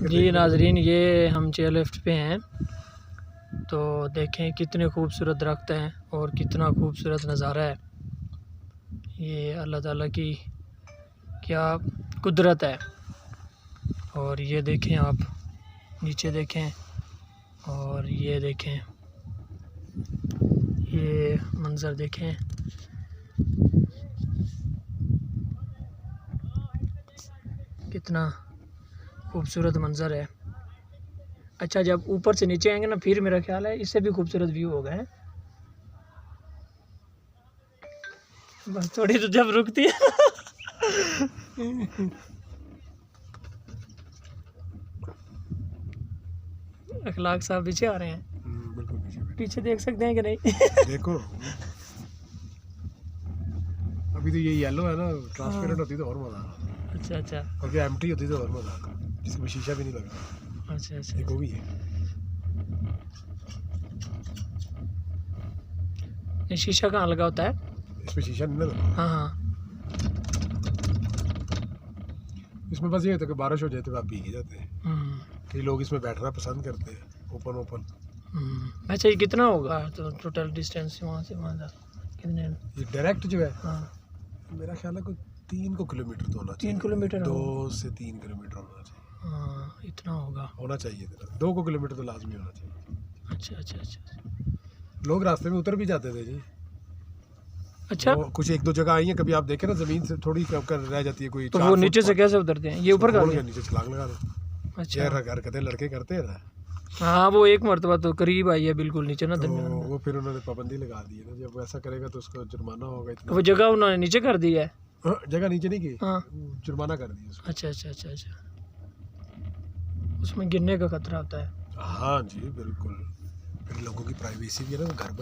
जी नाजरीन, ये हम चेयर लिफ्ट पे हैं, तो देखें कितने खूबसूरत दरख्त हैं और कितना खूबसूरत नज़ारा है। ये अल्लाह ताला की क्या कुदरत है। और ये देखें, आप नीचे देखें और ये देखें, ये मंज़र देखें। कितना खूबसूरत मंज़र है। अच्छा, जब ऊपर से नीचे आएंगे ना, फिर मेरा ख्याल है इससे भी खूबसूरत व्यू होगा है। बस थोड़ी तो जब रुकती है अखलाक साहब पीछे आ रहे हैं। बिल्कुल पीछे देख सकते हैं कि नहीं? देखो अभी तो ये येलो है ना, ट्रांसपेरेंट होती तो और मजा आता। अच्छा अच्छा, और ये एम्प्टी होती तो और मजा आता, जिसमें शीशा भी नहीं लगा। अच्छा अच्छा, एक वो भी है। ये शीशा कहाँ लगा होता है? इसमें शीशा नहीं लगा। हाँ हाँ, इसमें बस ये होता है कि बारिश हो जाए तो आप भीग जाते हैं। कई लोग इसमें बैठना पसंद करते हैं, ओपन ओपन। अच्छा, ये कितना होगा तो टोटल डिस्टेंस वहाँ से वहाँ तक कितने? ये डायरेक्ट जो है, हाँ, मेरा ख्याल है कोई 3 किलोमीटर तो होना चाहिए। 3 किलोमीटर 2 से 3 किलोमीटर होना चाहिए। हाँ, इतना होना चाहिए। 2 किलोमीटर तो लाजमी होना चाहिए। अच्छा अच्छा अच्छा, लोग रास्ते में उतर भी जाते थे जी। अच्छा, कुछ 1-2 जगह आई हैं, कभी आप देखें ना, जमीन से थोड़ी कम कर रह जाती है कोई। तो वो नीचे से कैसे उतरते हैं? ये ऊपर का नीचे छलांग लगा दे। अच्छा, हरकतें लड़के करते हैं ना। हाँ, वो एक मरतबा तो करीब आई है बिल्कुल नीचे ना, तो दरमियान में। वो फिर उन्होंने पाबंदी लगा दी है ना, जब ऐसा करेगा तो उसको जुर्माना होगा इतना। वो जगह उन्होंने नीचे कर दी है। जगह नीचे नहीं की, हाँ, जुर्माना कर दिया उसको। अच्छा अच्छा अच्छा अच्छा, उसमें गिरने का खतरा होता है। हाँ जी बिल्कुल, फिर लोगों की प्राइवेसी भी है ना, घर